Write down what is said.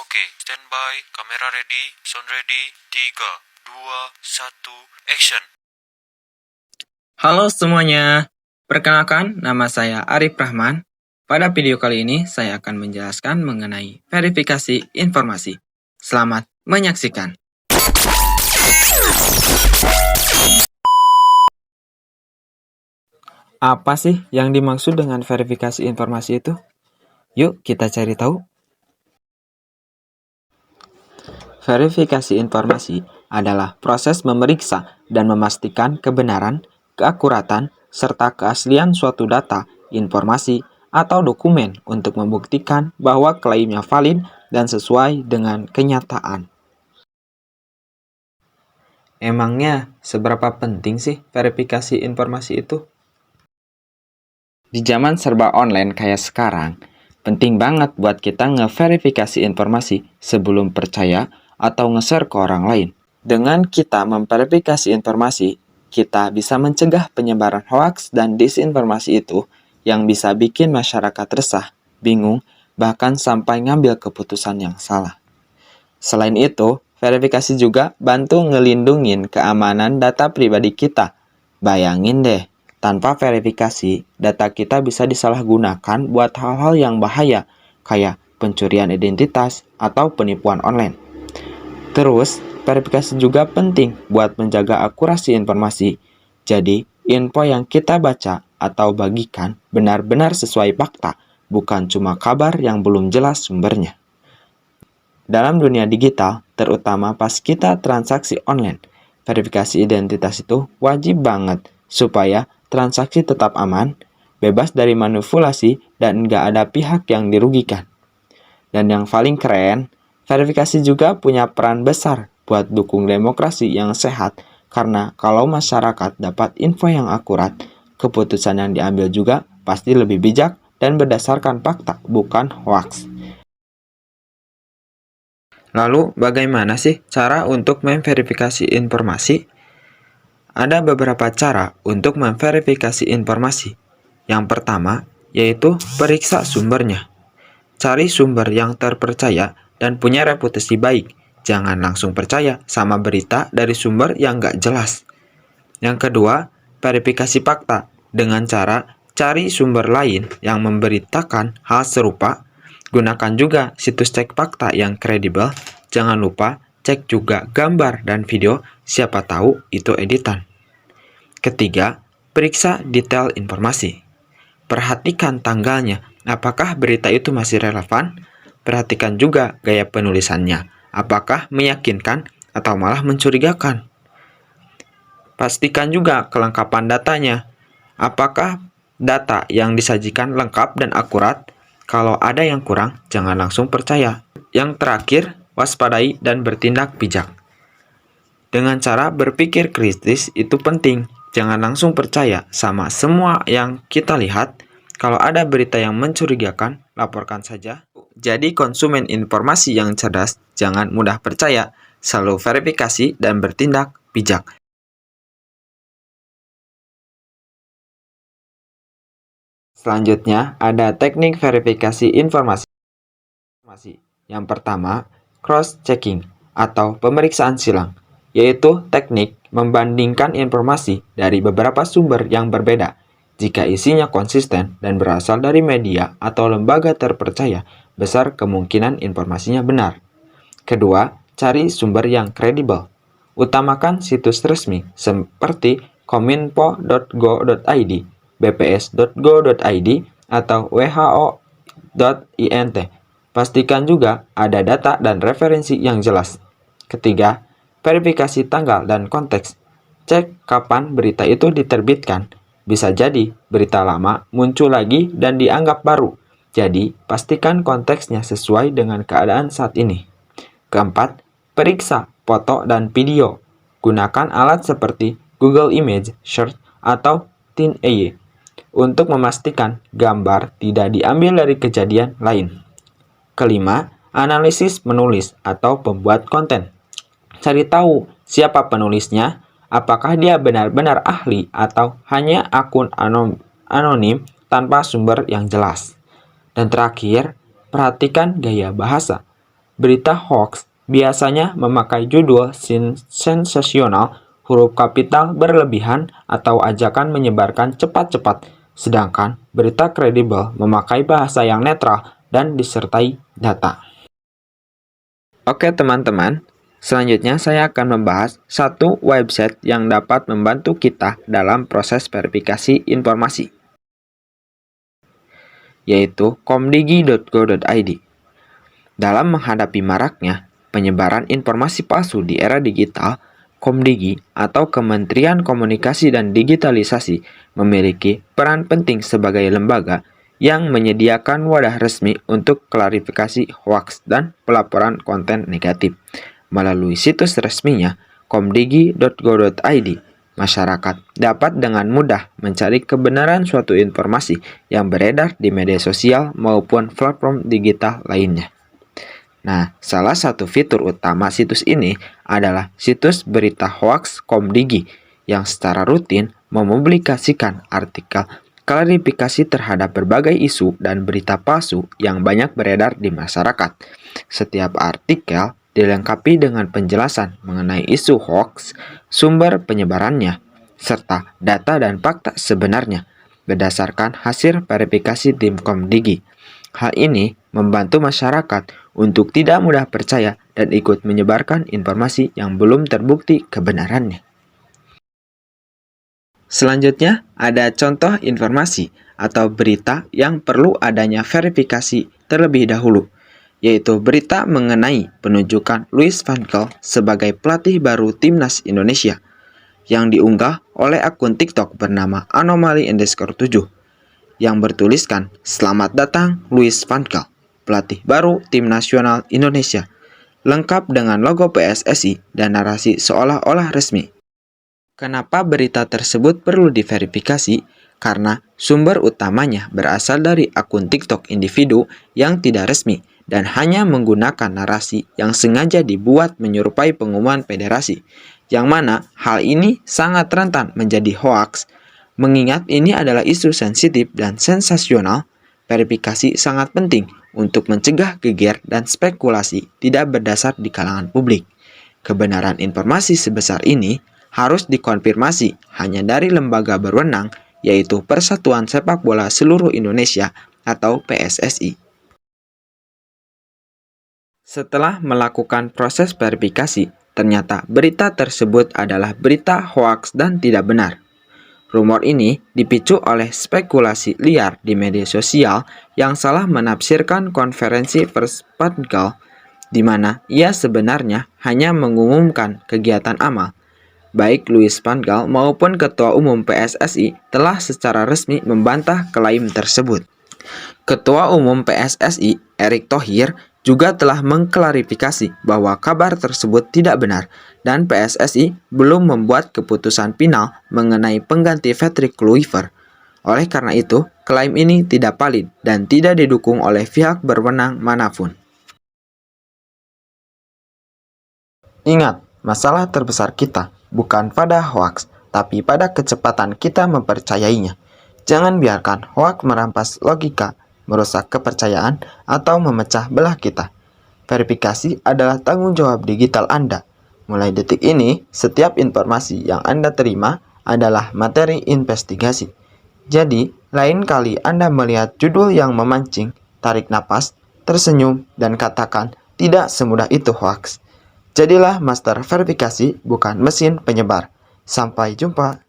Oke, standby, kamera ready, sound ready, 3, 2, 1, action. Halo semuanya, perkenalkan nama saya Arif Rahman. Pada video kali ini saya akan menjelaskan mengenai verifikasi informasi. Selamat menyaksikan. Apa sih yang dimaksud dengan verifikasi informasi itu? Yuk kita cari tahu. Verifikasi informasi adalah proses memeriksa dan memastikan kebenaran, keakuratan, serta keaslian suatu data, informasi, atau dokumen untuk membuktikan bahwa klaimnya valid dan sesuai dengan kenyataan. Emangnya seberapa penting sih verifikasi informasi itu? Di zaman serba online kayak sekarang, penting banget buat kita ngeverifikasi informasi sebelum percaya atau nge-share ke orang lain. Dengan kita memverifikasi informasi, kita bisa mencegah penyebaran hoaks dan disinformasi itu yang bisa bikin masyarakat resah, bingung, bahkan sampai ngambil keputusan yang salah. Selain itu, verifikasi juga bantu ngelindungin keamanan data pribadi kita. Bayangin deh, tanpa verifikasi, data kita bisa disalahgunakan buat hal-hal yang bahaya, kayak pencurian identitas atau penipuan online. Terus, verifikasi juga penting buat menjaga akurasi informasi. Jadi, info yang kita baca atau bagikan benar-benar sesuai fakta, bukan cuma kabar yang belum jelas sumbernya. Dalam dunia digital, terutama pas kita transaksi online, verifikasi identitas itu wajib banget supaya transaksi tetap aman, bebas dari manipulasi, dan nggak ada pihak yang dirugikan. Dan yang paling keren, verifikasi juga punya peran besar buat dukung demokrasi yang sehat, karena kalau masyarakat dapat info yang akurat, keputusan yang diambil juga pasti lebih bijak dan berdasarkan fakta, bukan hoaks. Lalu, bagaimana sih cara untuk memverifikasi informasi? Ada beberapa cara untuk memverifikasi informasi. Yang pertama, yaitu periksa sumbernya. Cari sumber yang terpercaya dan punya reputasi baik. Jangan langsung percaya sama berita dari sumber yang nggak jelas. Yang kedua, verifikasi fakta dengan cara cari sumber lain yang memberitakan hal serupa. Gunakan juga situs cek fakta yang kredibel. Jangan lupa cek juga gambar dan video, siapa tahu itu editan. Ketiga, periksa detail informasi. Perhatikan tanggalnya, apakah berita itu masih relevan? Perhatikan juga gaya penulisannya, apakah meyakinkan atau malah mencurigakan. Pastikan juga kelengkapan datanya, apakah data yang disajikan lengkap dan akurat. Kalau ada yang kurang, jangan langsung percaya. Yang terakhir, waspadai dan bertindak bijak. Dengan cara berpikir kritis itu penting. Jangan langsung percaya sama semua yang kita lihat. Kalau ada berita yang mencurigakan, laporkan saja. Jadi konsumen informasi yang cerdas, jangan mudah percaya, selalu verifikasi dan bertindak bijak. Selanjutnya, ada teknik verifikasi informasi. Yang pertama, cross-checking atau pemeriksaan silang, yaitu teknik membandingkan informasi dari beberapa sumber yang berbeda. Jika isinya konsisten dan berasal dari media atau lembaga terpercaya, besar kemungkinan informasinya benar. Kedua, cari sumber yang kredibel. Utamakan situs resmi seperti kominfo.go.id, bps.go.id, atau who.int. Pastikan juga ada data dan referensi yang jelas. Ketiga, verifikasi tanggal dan konteks. Cek kapan berita itu diterbitkan. Bisa jadi berita lama muncul lagi dan dianggap baru. Jadi, pastikan konteksnya sesuai dengan keadaan saat ini. Keempat, periksa foto dan video. Gunakan alat seperti Google Image Search atau TinEye untuk memastikan gambar tidak diambil dari kejadian lain. Kelima, analisis menulis atau pembuat konten. Cari tahu siapa penulisnya, apakah dia benar-benar ahli atau hanya akun anonim tanpa sumber yang jelas. Dan terakhir, perhatikan gaya bahasa. Berita hoax biasanya memakai judul sensasional, huruf kapital berlebihan, atau ajakan menyebarkan cepat-cepat, sedangkan berita kredibel memakai bahasa yang netral dan disertai data. Oke teman-teman, selanjutnya saya akan membahas satu website yang dapat membantu kita dalam proses verifikasi informasi, yaitu komdigi.go.id. Dalam menghadapi maraknya penyebaran informasi palsu di era digital, Komdigi atau Kementerian Komunikasi dan Digitalisasi memiliki peran penting sebagai lembaga yang menyediakan wadah resmi untuk klarifikasi hoaks dan pelaporan konten negatif. Melalui situs resminya komdigi.go.id, masyarakat dapat dengan mudah mencari kebenaran suatu informasi yang beredar di media sosial maupun platform digital lainnya. Nah, salah satu fitur utama situs ini adalah situs berita hoaks Komdigi yang secara rutin mempublikasikan artikel klarifikasi terhadap berbagai isu dan berita palsu yang banyak beredar di masyarakat. Setiap artikel dilengkapi dengan penjelasan mengenai isu hoaks, sumber penyebarannya, serta data dan fakta sebenarnya berdasarkan hasil verifikasi tim Komdigi. Hal ini membantu masyarakat untuk tidak mudah percaya dan ikut menyebarkan informasi yang belum terbukti kebenarannya. Selanjutnya, ada contoh informasi atau berita yang perlu adanya verifikasi terlebih dahulu, yaitu berita mengenai penunjukan Louis van Gaal sebagai pelatih baru Timnas Indonesia, yang diunggah oleh akun TikTok bernama Anomaly_7, yang bertuliskan, "Selamat datang Louis van Gaal, pelatih baru Tim Nasional Indonesia," lengkap dengan logo PSSI dan narasi seolah-olah resmi. Kenapa berita tersebut perlu diverifikasi? Karena sumber utamanya berasal dari akun TikTok individu yang tidak resmi dan hanya menggunakan narasi yang sengaja dibuat menyerupai pengumuman federasi, yang mana hal ini sangat rentan menjadi hoaks. Mengingat ini adalah isu sensitif dan sensasional, verifikasi sangat penting untuk mencegah geger dan spekulasi tidak berdasar di kalangan publik. Kebenaran informasi sebesar ini harus dikonfirmasi hanya dari lembaga berwenang, yaitu Persatuan Sepak Bola Seluruh Indonesia atau PSSI. Setelah melakukan proses verifikasi, ternyata berita tersebut adalah berita hoaks dan tidak benar. Rumor ini dipicu oleh spekulasi liar di media sosial yang salah menafsirkan konferensi pers Van Gaal, di mana ia sebenarnya hanya mengumumkan kegiatan amal. Baik Louis van Gaal maupun Ketua Umum PSSI telah secara resmi membantah klaim tersebut. Ketua Umum PSSI, Erick Thohir, juga telah mengklarifikasi bahwa kabar tersebut tidak benar dan PSSI belum membuat keputusan final mengenai pengganti Patrick Kluivert. Oleh karena itu, klaim ini tidak valid dan tidak didukung oleh pihak berwenang manapun. Ingat, masalah terbesar kita bukan pada hoaks, tapi pada kecepatan kita mempercayainya. Jangan biarkan hoaks merampas logika, merusak kepercayaan, atau memecah belah kita. Verifikasi adalah tanggung jawab digital Anda. Mulai detik ini, setiap informasi yang Anda terima adalah materi investigasi. Jadi, lain kali Anda melihat judul yang memancing, tarik napas, tersenyum, dan katakan, "Tidak semudah itu hoaks." Jadilah master verifikasi, bukan mesin penyebar. Sampai jumpa.